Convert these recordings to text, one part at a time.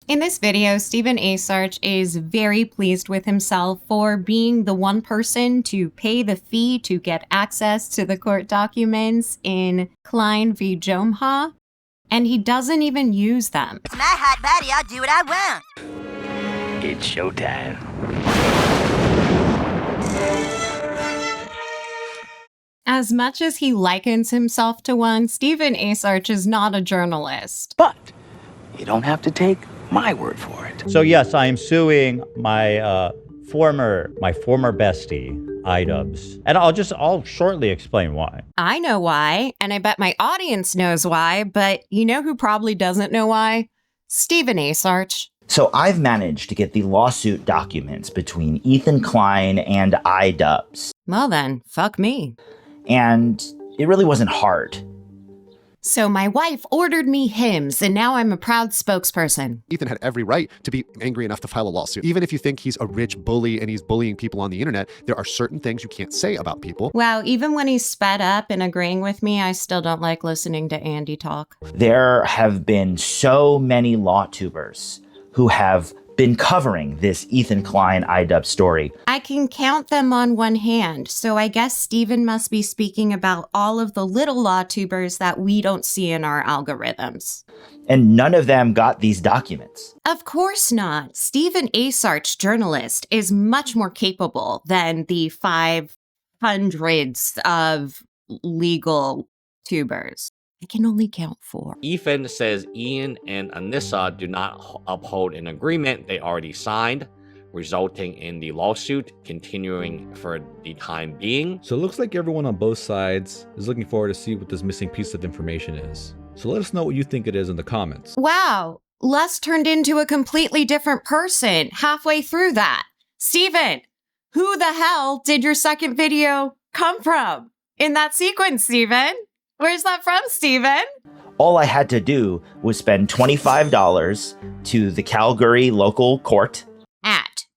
In this video, Stephen Asarch is very pleased with himself for being the one person to pay the fee to get access to the court documents in Klein v. Jomha, and he doesn't even use them. It's my hot body, I'll do what I want. It's showtime. As much as he likens himself to one, Stephen Asarch is not a journalist. But you don't have to take my word for it. So yes, I am suing my former bestie, iDubbbz. And I'll shortly explain why. I know why, and I bet my audience knows why, but you know who probably doesn't know why? Stephen Asarch. So I've managed to get the lawsuit documents between Ethan Klein and iDubbbz. Well then, fuck me. And it really wasn't hard. So my wife ordered me hymns, and now I'm a proud spokesperson. Ethan had every right to be angry enough to file a lawsuit. Even if you think he's a rich bully and he's bullying people on the internet, there are certain things you can't say about people. Wow, even when he's sped up and agreeing with me, I still don't like listening to Andy talk. There have been so many lawtubers who have been covering this Ethan Klein iDubbbz story. I can count them on one hand, so I guess Stephen must be speaking about all of the little lawtubers that we don't see in our algorithms. And none of them got these documents. Of course not. Stephen Asarch, journalist, is much more capable than the 500s of legal tubers. I can only count 4. Ethan says Ian and Anissa do not uphold an agreement they already signed, resulting in the lawsuit continuing for the time being. So it looks like everyone on both sides is looking forward to see what this missing piece of information is. So let us know what you think it is in the comments. Wow, Les turned into a completely different person halfway through that. Stephen, who the hell did your second video come from in that sequence, Stephen? Where's that from, Stephen? All I had to do was spend $25 to the Calgary local court.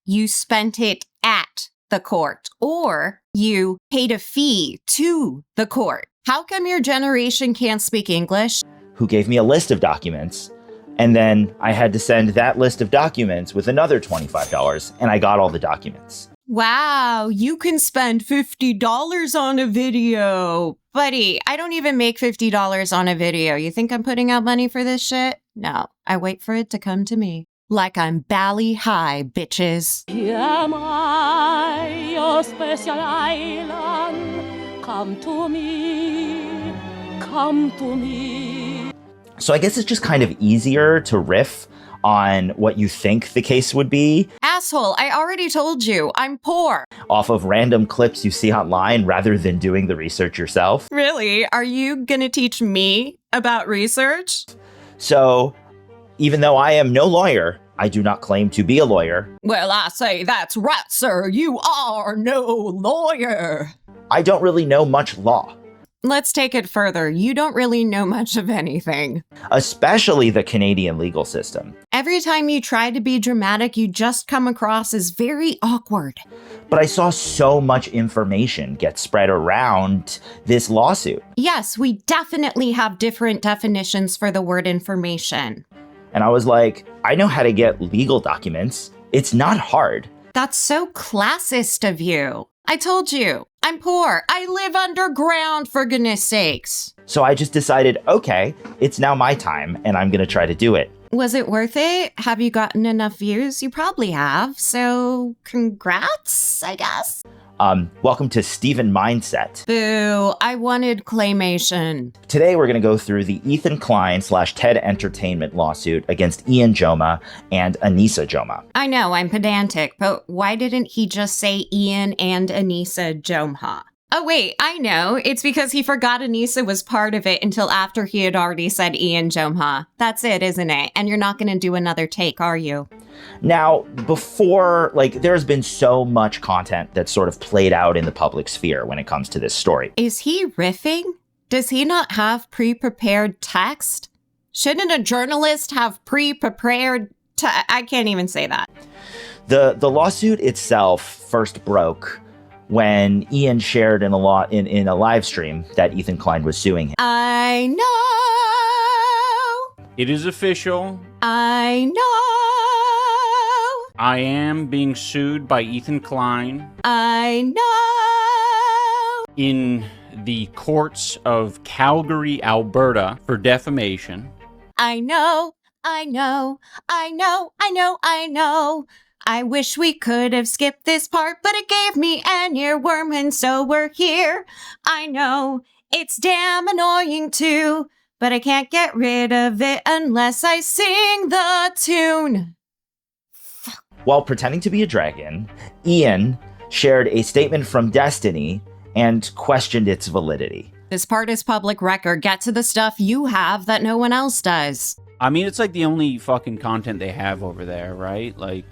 You spent it at the court, or you paid a fee to the court. How come your generation can't speak English? Who gave me a list of documents. And then I had to send that list of documents with another $25, and I got all the documents. Wow, you can spend $50 on a video. Buddy, I don't even make $50 on a video. You think I'm putting out money for this shit? No, I wait for it to come to me. Like I'm Bally High, bitches. Am I your special island? Come to me, come to me. So I guess it's just kind of easier to riff on what you think the case would be. Asshole, I already told you, I'm poor. Off of random clips you see online rather than doing the research yourself. Really? Are you gonna teach me about research? So, even though I am no lawyer, I do not claim to be a lawyer. Well, I say that's right, sir. You are no lawyer. I don't really know much law. Let's take it further. You don't really know much of anything. Especially the Canadian legal system. Every time you try to be dramatic, you just come across as very awkward. But I saw so much information get spread around this lawsuit. Yes, we definitely have different definitions for the word information. And I was like, I know how to get legal documents. It's not hard. That's so classist of you. I told you, I'm poor. I live underground, for goodness sakes. So I just decided, okay, it's now my time, and I'm gonna try to do it. Was it worth it? Have you gotten enough views? You probably have, so congrats, I guess. Welcome to Stephen Mindset. Boo, I wanted claymation. Today we're gonna go through the Ethan Klein / TED Entertainment lawsuit against Ian Jomha and Anissa Jomha. I know, I'm pedantic, but why didn't he just say Ian and Anissa Jomha? Oh wait, I know. It's because he forgot Anissa was part of it until after he had already said Ian Jomha. That's it, isn't it? And you're not gonna do another take, are you? Now, before, there's been so much content that's sort of played out in the public sphere when it comes to this story. Is he riffing? Does he not have pre-prepared text? Shouldn't a journalist have pre-prepared I can't even say that. The lawsuit itself first broke when Ian shared in a live stream that Ethan Klein was suing him. I know. It is official. I know. I am being sued by Ethan Klein. I know. In the courts of Calgary, Alberta for defamation. I know. I know. I know. I know. I know. I wish we could have skipped this part, but it gave me an earworm, and so we're here. I know. It's damn annoying too, but I can't get rid of it unless I sing the tune. While pretending to be a dragon, Ian shared a statement from Destiny and questioned its validity. This part is public record. Get to the stuff you have that no one else does. I mean, it's like the only fucking content they have over there, right? Like,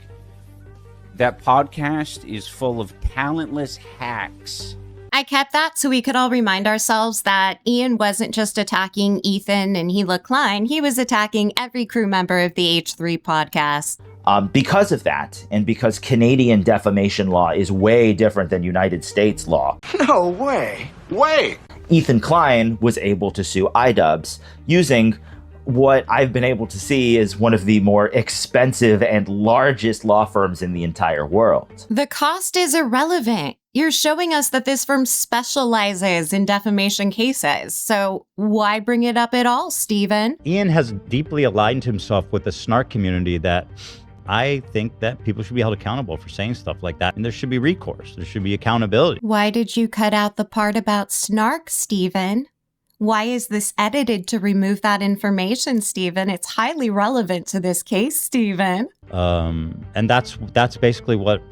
that podcast is full of talentless hacks. I kept that so we could all remind ourselves that Ian wasn't just attacking Ethan and Gila Klein. He was attacking every crew member of the H3 podcast. Because of that, and because Canadian defamation law is way different than United States law. No way. Way. Ethan Klein was able to sue iDubbbz using what I've been able to see is one of the more expensive and largest law firms in the entire world. The cost is irrelevant. You're showing us that this firm specializes in defamation cases. So why bring it up at all, Stephen? Ian has deeply aligned himself with the snark community that I think that people should be held accountable for saying stuff like that. And there should be recourse. There should be accountability. Why did you cut out the part about snark, Stephen? Why is this edited to remove that information, Stephen? It's highly relevant to this case, Stephen. And that's basically what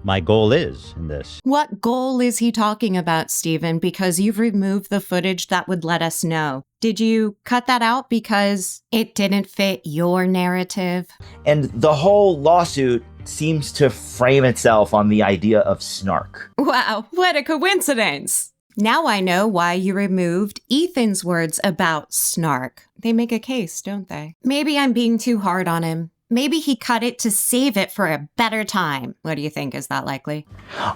my goal is in this. What goal is he talking about, Stephen? Because you've removed the footage that would let us know. Did you cut that out because it didn't fit your narrative? And the whole lawsuit seems to frame itself on the idea of snark. Wow, what a coincidence. Now I know why you removed Ethan's words about snark. They make a case, don't they? Maybe I'm being too hard on him. Maybe he cut it to save it for a better time. What do you think? Is that likely?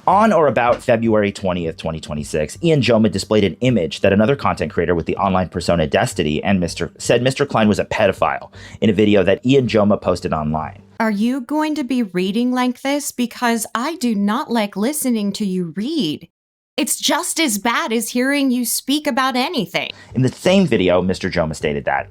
On or about February 20th, 2026, Ian Joma displayed an image that another content creator with the online persona Destiny and said Mr. Klein was a pedophile in a video that Ian Joma posted online. Are you going to be reading like this? Because I do not like listening to you read. It's just as bad as hearing you speak about anything. In the same video, Mr. Joma stated that.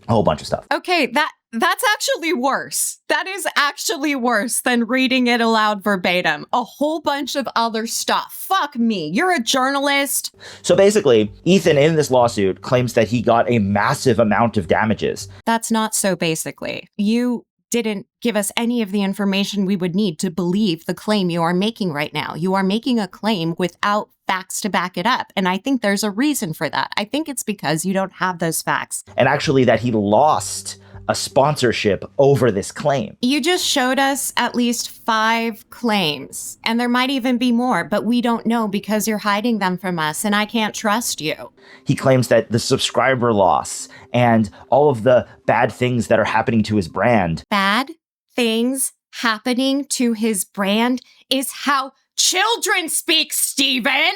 A whole bunch of stuff. Okay, that's actually worse. That is actually worse than reading it aloud verbatim. A whole bunch of other stuff. Fuck me. You're a journalist. So basically, Ethan in this lawsuit claims that he got a massive amount of damages. That's not so basically. You didn't give us any of the information we would need to believe the claim you are making right now. You are making a claim without facts to back it up. And I think there's a reason for that. I think it's because you don't have those facts. And actually that he lost a sponsorship over this claim. You just showed us at least 5 claims, and there might even be more, but we don't know because you're hiding them from us, and I can't trust you. He claims that the subscriber loss and all of the bad things that are happening to his brand. Bad things happening to his brand is how children speak, Stephen!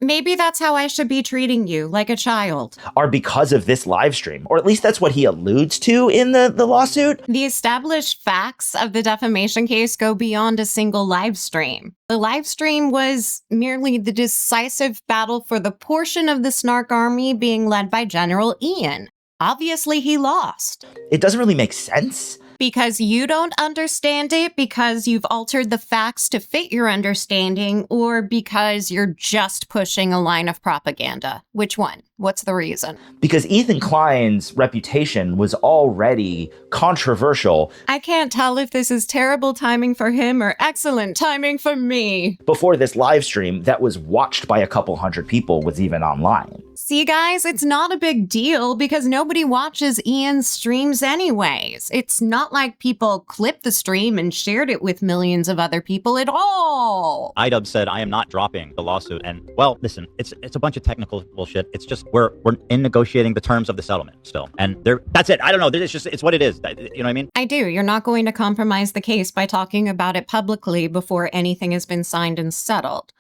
Maybe that's how I should be treating you, like a child. Are because of this live stream, or at least that's what he alludes to in the lawsuit. The established facts of the defamation case go beyond a single live stream. The live stream was merely the decisive battle for the portion of the Snark army being led by General Ian. Obviously, he lost. It doesn't really make sense. Because you don't understand it, because you've altered the facts to fit your understanding, or because you're just pushing a line of propaganda? Which one? What's the reason? Because Ethan Klein's reputation was already controversial. I can't tell if this is terrible timing for him or excellent timing for me. Before this live stream that was watched by a couple hundred people was even online. See, guys, it's not a big deal because nobody watches Ian's streams anyways. It's not like people clipped the stream and shared it with millions of other people at all. iDubbbz said, I am not dropping the lawsuit. And, well, listen, it's a bunch of technical bullshit. It's just we're in negotiating the terms of the settlement still. And that's it. I don't know. It's what it is. You know what I mean? I do. You're not going to compromise the case by talking about it publicly before anything has been signed and settled.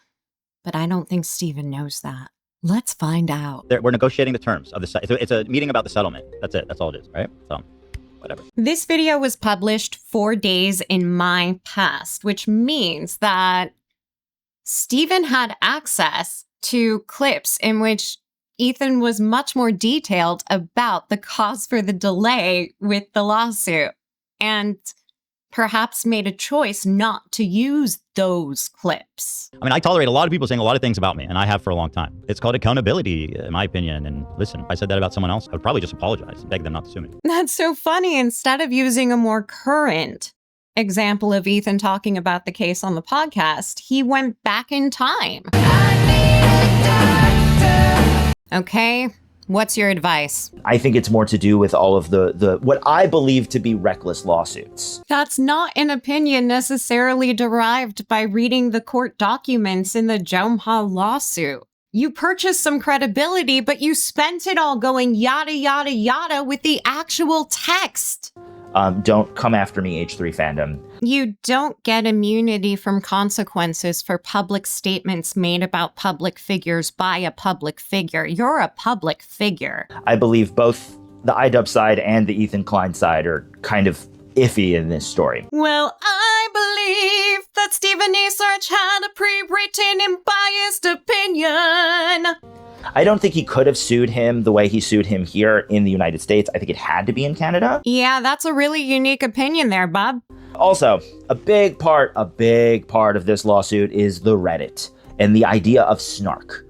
But I don't think Stephen knows that. Let's find out. We're negotiating the terms of the it's a meeting about the settlement. That's it. That's all it is, right? So, whatever. This video was published 4 days in my past, which means that Steven had access to clips in which Ethan was much more detailed about the cause for the delay with the lawsuit, and perhaps made a choice not to use those clips. I mean, I tolerate a lot of people saying a lot of things about me, and I have for a long time. It's called accountability, in my opinion. And listen, if I said that about someone else, I would probably just apologize and beg them not to sue me. That's so funny. Instead of using a more current example of Ethan talking about the case on the podcast, he went back in time. Okay, what's your advice? I think it's more to do with all of the what I believe to be reckless lawsuits. That's not an opinion necessarily derived by reading the court documents in the Jomha lawsuit. You purchased some credibility, but you spent it all going yada, yada, yada with the actual text. Don't come after me, H3 fandom. You don't get immunity from consequences for public statements made about public figures by a public figure. You're a public figure. I believe both the iDub side and the Ethan Klein side are kind of iffy in this story. Well, I believe that Stephen Asarch had a pre-written and biased opinion. I don't think he could have sued him the way he sued him here in the United States. I think it had to be in Canada. Yeah, that's a really unique opinion there, Bob. Also, a big part of this lawsuit is the Reddit and the idea of snark.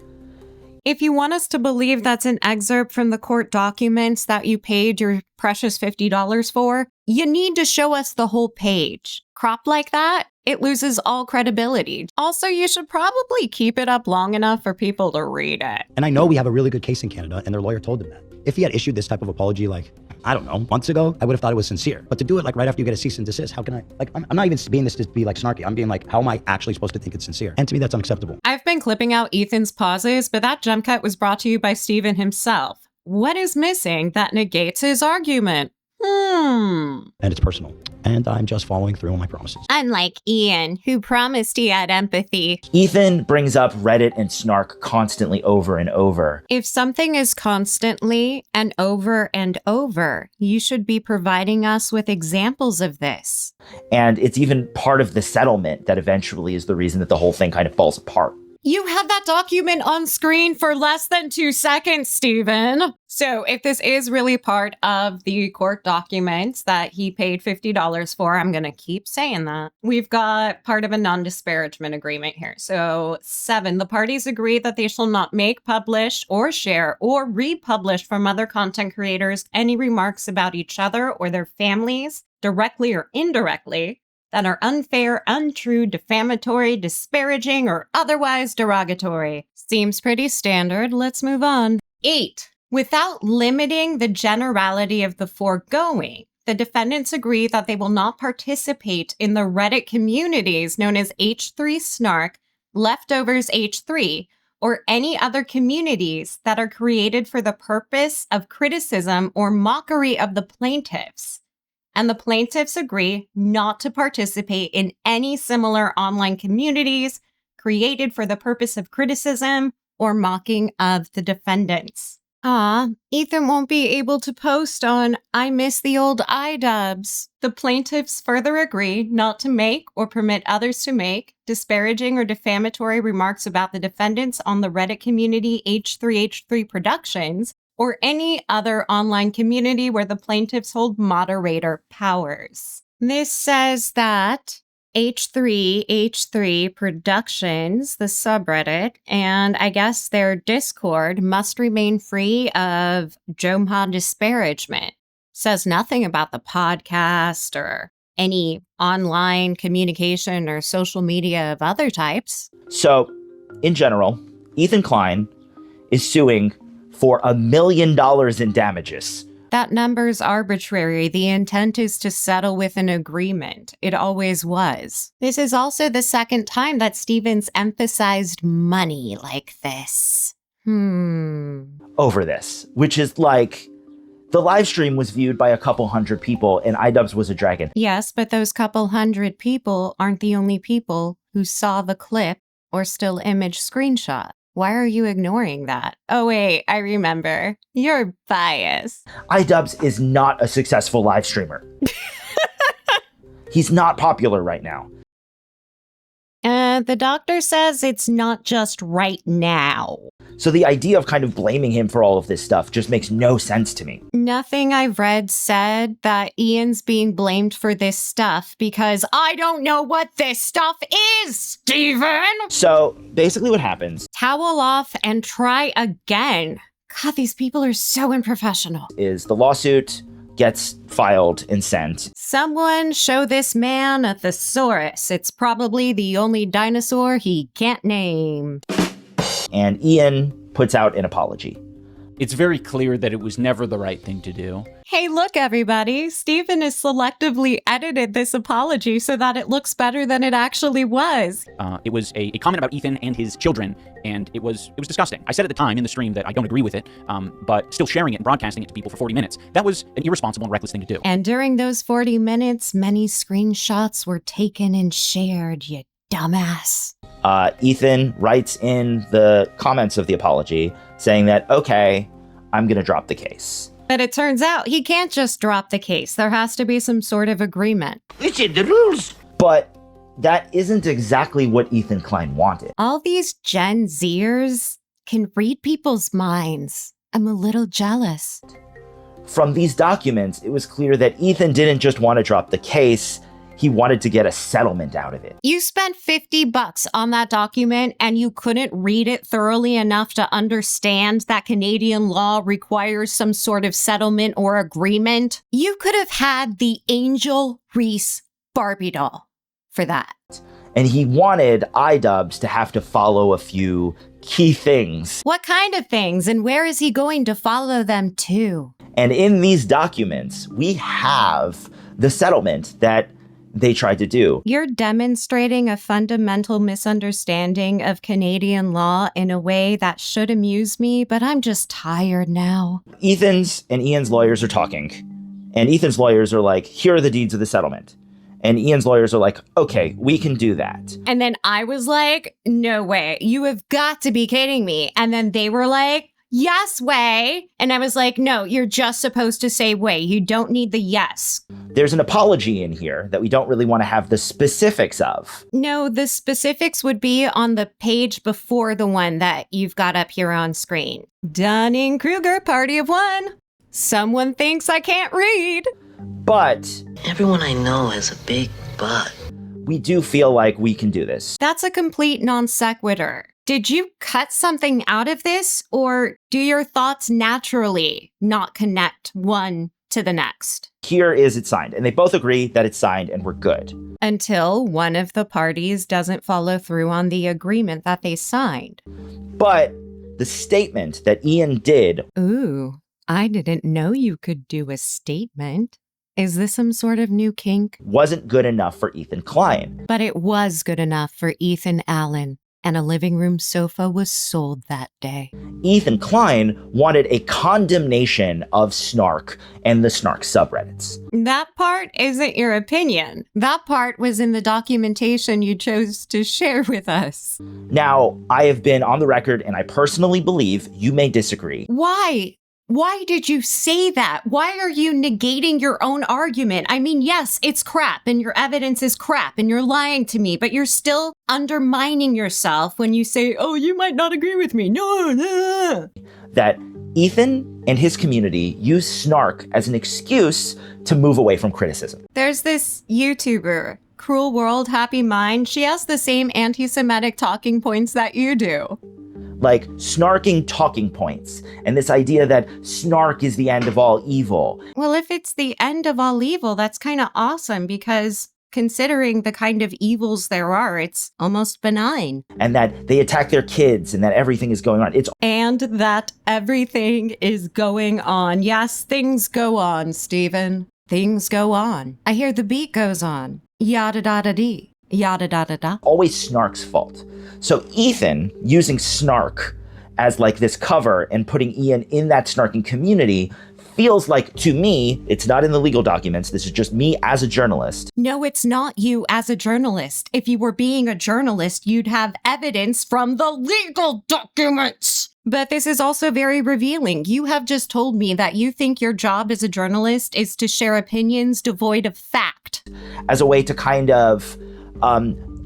If you want us to believe that's an excerpt from the court documents that you paid your precious $50 for, you need to show us the whole page. Cropped like that, it loses all credibility. Also, you should probably keep it up long enough for people to read it. And I know we have a really good case in Canada, and their lawyer told them that. If he had issued this type of apology, like, I don't know, months ago, I would have thought it was sincere. But to do it like right after you get a cease and desist, how can I, like, I'm not even being this to be like snarky. I'm being like, how am I actually supposed to think it's sincere? And to me, that's unacceptable. I've been clipping out Ethan's pauses, but that jump cut was brought to you by Steven himself. What is missing that negates his argument? And it's personal. And I'm just following through on my promises. Unlike Ian, who promised he had empathy. Ethan brings up Reddit and snark constantly over and over. If something is constantly and over, you should be providing us with examples of this. And it's even part of the settlement that eventually is the reason that the whole thing kind of falls apart. You had that document on screen for less than 2 seconds, Steven. So if this is really part of the court documents that he paid $50 for, I'm going to keep saying that. We've got part of a non-disparagement agreement here. So 7, the parties agree that they shall not make, publish, or share, or republish from other content creators any remarks about each other or their families, directly or indirectly, that are unfair, untrue, defamatory, disparaging, or otherwise derogatory. Seems pretty standard. Let's move on. 8. Without limiting the generality of the foregoing, the defendants agree that they will not participate in the Reddit communities known as H3 Snark, Leftovers H3, or any other communities that are created for the purpose of criticism or mockery of the plaintiffs. And the plaintiffs agree not to participate in any similar online communities created for the purpose of criticism or mocking of the defendants. Ethan won't be able to post on I Miss the Old iDubbbz. The plaintiffs further agree not to make or permit others to make disparaging or defamatory remarks about the defendants on the Reddit community H3H3 Productions, or any other online community where the plaintiffs hold moderator powers. This says that H3H3 Productions, the subreddit, and I guess their Discord must remain free of Jomha disparagement. Says nothing about the podcast or any online communication or social media of other types. So, in general, Ethan Klein is suing for $1 million in damages. That number's arbitrary. The intent is to settle with an agreement. It always was. This is also the second time that Stevens emphasized money like this. Over this, which is like, the live stream was viewed by a couple hundred people and iDubbbz was a dragon. Yes, but those couple hundred people aren't the only people who saw the clip or still image screenshot. Why are you ignoring that? Oh, wait, I remember. You're biased. iDubbbz is not a successful live streamer. He's not popular right now. The doctor says it's not just right now. So the idea of kind of blaming him for all of this stuff just makes no sense to me. Nothing I've read said that Ian's being blamed for this stuff because I don't know what this stuff is, Steven! So basically what happens Towel off and try again. God, these people are so unprofessional. is the lawsuit gets filed and sent. Someone show this man a thesaurus. It's probably the only dinosaur he can't name. And Ian puts out an apology. It's very clear that it was never the right thing to do. Hey, look, everybody. Steven has selectively edited this apology so that it looks better than it actually was. It was a comment about Ethan and his children, and it was disgusting. I said at the time in the stream that I don't agree with it, but still sharing it and broadcasting it to people for 40 minutes, that was an irresponsible and reckless thing to do. And during those 40 minutes, many screenshots were taken and shared, you dumbass. Ethan writes in the comments of the apology saying that, okay, I'm going to drop the case. But it turns out he can't just drop the case. There has to be some sort of agreement. It's in the rules. But that isn't exactly what Ethan Klein wanted. All these Gen Zers can read people's minds. I'm a little jealous. From these documents, it was clear that Ethan didn't just want to drop the case. He wanted to get a settlement out of it. You spent $50 on that document and you couldn't read it thoroughly enough to understand that Canadian law requires some sort of settlement or agreement. You could have had the Angel Reese Barbie doll for that. And he wanted iDubbbz to have to follow a few key things. What kind of things, and where is he going to follow them to? And in these documents, we have the settlement that they tried to do. You're demonstrating a fundamental misunderstanding of Canadian law in a way that should amuse me, but I'm just tired now. Ethan's and Ian's lawyers are talking, and Ethan's lawyers are like, here are the deeds of the settlement. And Ian's lawyers are like, okay, we can do that. And then I was like, no way, you have got to be kidding me. And then they were like, yes, way. And I was like, no, you're just supposed to say way. You don't need the yes. There's an apology in here that we don't really want to have the specifics of. No, the specifics would be on the page before the one that you've got up here on screen. Dunning-Kruger, party of one. Someone thinks I can't read. But Everyone I know has a big butt. we do feel like we can do this. That's a complete non sequitur. Did you cut something out of this, or do your thoughts naturally not connect one to the next? Here is it signed, and they both agree that it's signed and we're good. Until one of the parties doesn't follow through on the agreement that they signed. But the statement that Ian did... Ooh, I didn't know you could do a statement. Is this some sort of new kink? ...wasn't good enough for Ethan Klein. But it was good enough for Ethan Allen. And a living room sofa was sold that day. Ethan Klein wanted a condemnation of Snark and the Snark subreddits. That part isn't your opinion. That part was in the documentation you chose to share with us. Now, I have been on the record, and I personally believe you may disagree. Why? Why did you say that? Why are you negating your own argument? I mean, yes, it's crap and your evidence is crap and you're lying to me, but you're still undermining yourself when you say, oh, you might not agree with me. No. That Ethan and his community use Snark as an excuse to move away from criticism. There's this YouTuber, Cruel World Happy Mind. She has the same anti-Semitic talking points that you do. Like snarking talking points, and this idea that snark is the end of all evil. Well, if it's the end of all evil, that's kind of awesome because considering the kind of evils there are, it's almost benign. And that they attack their kids and that everything is going on. And that everything is going on. Yes, things go on, Stephen. Things go on. I hear the beat goes on. Yada da da dee. Yada da da da. Always Snark's fault. So Ethan using Snark as like this cover and putting Ian in that snarking community feels like, to me, it's not in the legal documents. This is just me as a journalist. No, it's not you as a journalist. If you were being a journalist, you'd have evidence from the legal documents. But this is also very revealing. You have just told me that you think your job as a journalist is to share opinions devoid of fact. As a way to kind of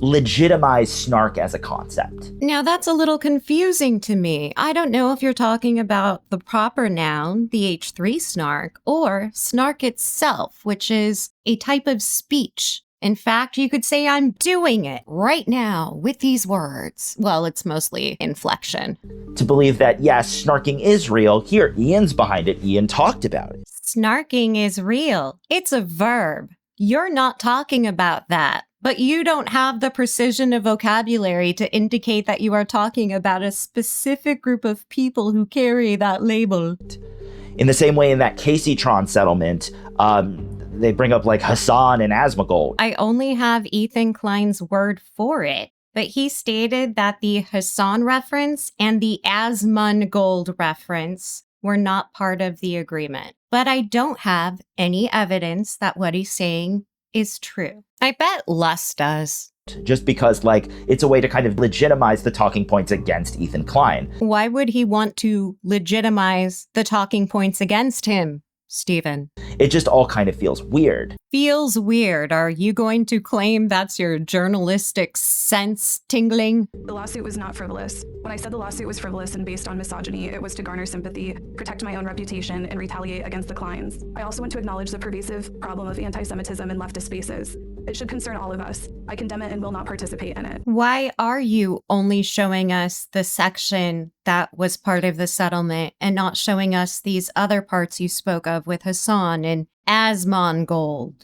legitimize snark as a concept. Now that's a little confusing to me. I don't know if you're talking about the proper noun, the H3 snark, or snark itself, which is a type of speech. In fact, you could say I'm doing it right now with these words. Well, it's mostly inflection. To believe that, yes, snarking is real. Here, Ian's behind it. Ian talked about it. Snarking is real. It's a verb. You're not talking about that. But you don't have the precision of vocabulary to indicate that you are talking about a specific group of people who carry that label. In the same way in that Casey-tron settlement, they bring up like Hassan and Asmongold. I only have Ethan Klein's word for it, but he stated that the Hassan reference and the Asmongold reference were not part of the agreement. But I don't have any evidence that what he's saying is true. I bet Les does. Just because, like, it's a way to kind of legitimize the talking points against Ethan Klein. Why would he want to legitimize the talking points against him, Stephen? It just all kind of feels weird. Feels weird. Are you going to claim that's your journalistic sense tingling? The lawsuit was not frivolous. When I said the lawsuit was frivolous and based on misogyny, it was to garner sympathy, protect my own reputation, and retaliate against the Kleins. I also want to acknowledge the pervasive problem of anti-Semitism in leftist spaces. It should concern all of us. I condemn it and will not participate in it. Why are you only showing us the section that was part of the settlement and not showing us these other parts you spoke of with Hassan and Asmongold?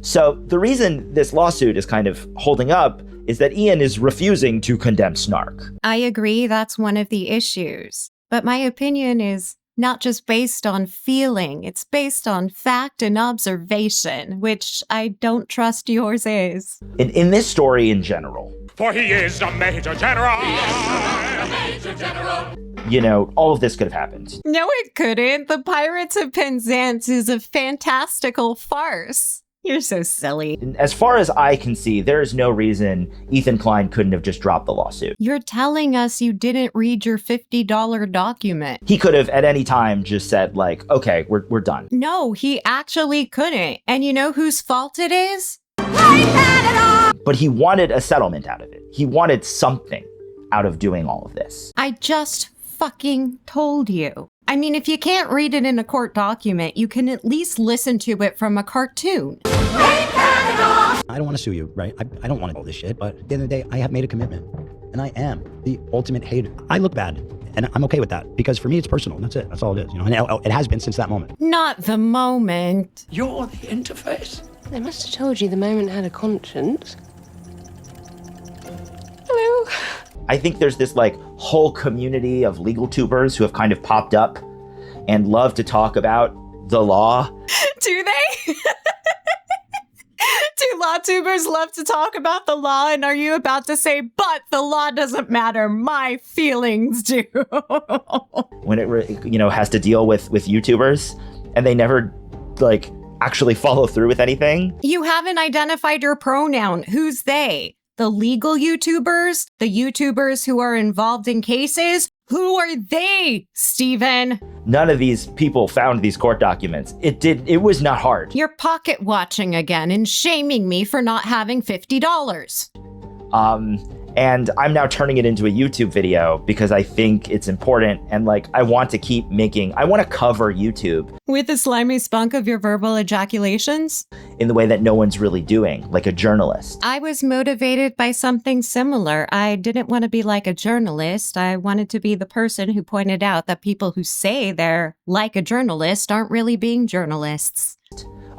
So the reason this lawsuit is kind of holding up is that Ian is refusing to condemn snark. I agree that's one of the issues. But my opinion is not just based on feeling, it's based on fact and observation, which I don't trust yours is. In this story in general. For he is a major general! He is a major general! You know, all of this could have happened. No, it couldn't. The Pirates of Penzance is a fantastical farce. You're so silly. As far as I can see, there is no reason Ethan Klein couldn't have just dropped the lawsuit. You're telling us you didn't read your $50 document. He could have at any time just said, like, okay, we're done. No, he actually couldn't. And you know whose fault it is? But he wanted a settlement out of it. He wanted something out of doing all of this. I just fucking told you. I mean, if you can't read it in a court document, you can at least listen to it from a cartoon. I don't want to sue you, right? I don't want all this shit, but at the end of the day, I have made a commitment. And I am the ultimate hater. I look bad, and I'm okay with that, because for me, it's personal. That's it. That's all it is, you know? And it has been since that moment. Not the moment. You're the interface. They must have told you the moment had a conscience. Hello. I think there's this like whole community of legal tubers who have kind of popped up and love to talk about the law. Do they? Do law tubers love to talk about the law? And are you about to say, but the law doesn't matter, my feelings do? When it, has to deal with YouTubers and they never like actually follow through with anything. You haven't identified your pronoun. Who's they? The legal YouTubers? The YouTubers who are involved in cases? Who are they, Stephen? None of these people found these court documents. It was not hard. You're pocket watching again and shaming me for not having $50. And I'm now turning it into a YouTube video because I think it's important and like I want to cover YouTube. With the slimy spunk of your verbal ejaculations? In the way that no one's really doing, like a journalist. I was motivated by something similar. I didn't want to be like a journalist. I wanted to be the person who pointed out that people who say they're like a journalist aren't really being journalists.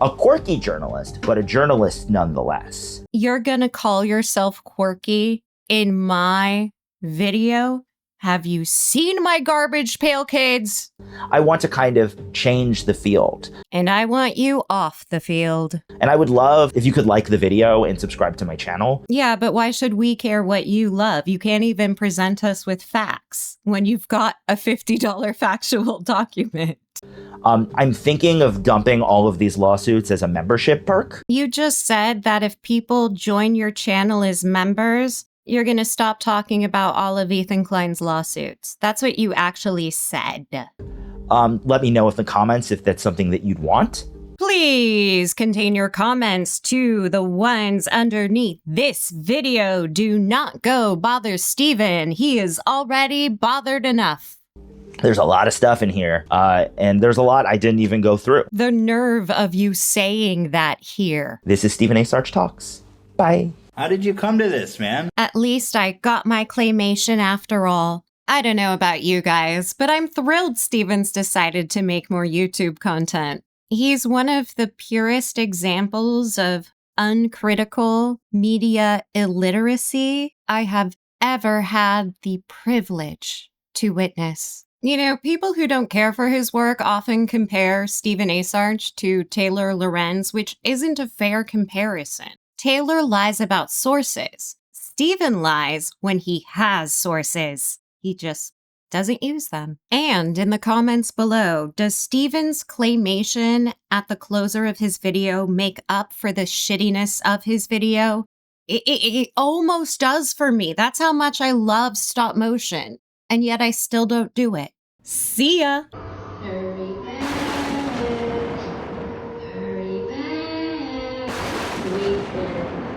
A quirky journalist, but a journalist nonetheless. You're gonna call yourself quirky in my video? Have you seen my garbage pail, kids? I want to kind of change the field. And I want you off the field. And I would love if you could like the video and subscribe to my channel. Yeah, but why should we care what you love? You can't even present us with facts when you've got a $50 factual document. I'm thinking of dumping all of these lawsuits as a membership perk. You just said that if people join your channel as members, you're going to stop talking about all of Ethan Klein's lawsuits. That's what you actually said. Let me know in the comments if that's something that you'd want. Please contain your comments to the ones underneath this video. Do not go bother Steven. He is already bothered enough. There's a lot of stuff in here, and there's a lot I didn't even go through. The nerve of you saying that here. This is Stephen Asarch Talks. Bye. How did you come to this, man? At least I got my claymation after all. I don't know about you guys, but I'm thrilled Steven's decided to make more YouTube content. He's one of the purest examples of uncritical media illiteracy I have ever had the privilege to witness. You know, people who don't care for his work often compare Stephen Asarch to Taylor Lorenz, which isn't a fair comparison. Taylor lies about sources. Stephen lies when he has sources. He just doesn't use them. And in the comments below, does Stephen's claymation at the closer of his video make up for the shittiness of his video? It almost does for me. That's how much I love stop motion. And yet I still don't do it. See ya! Hurry back, hurry back, we can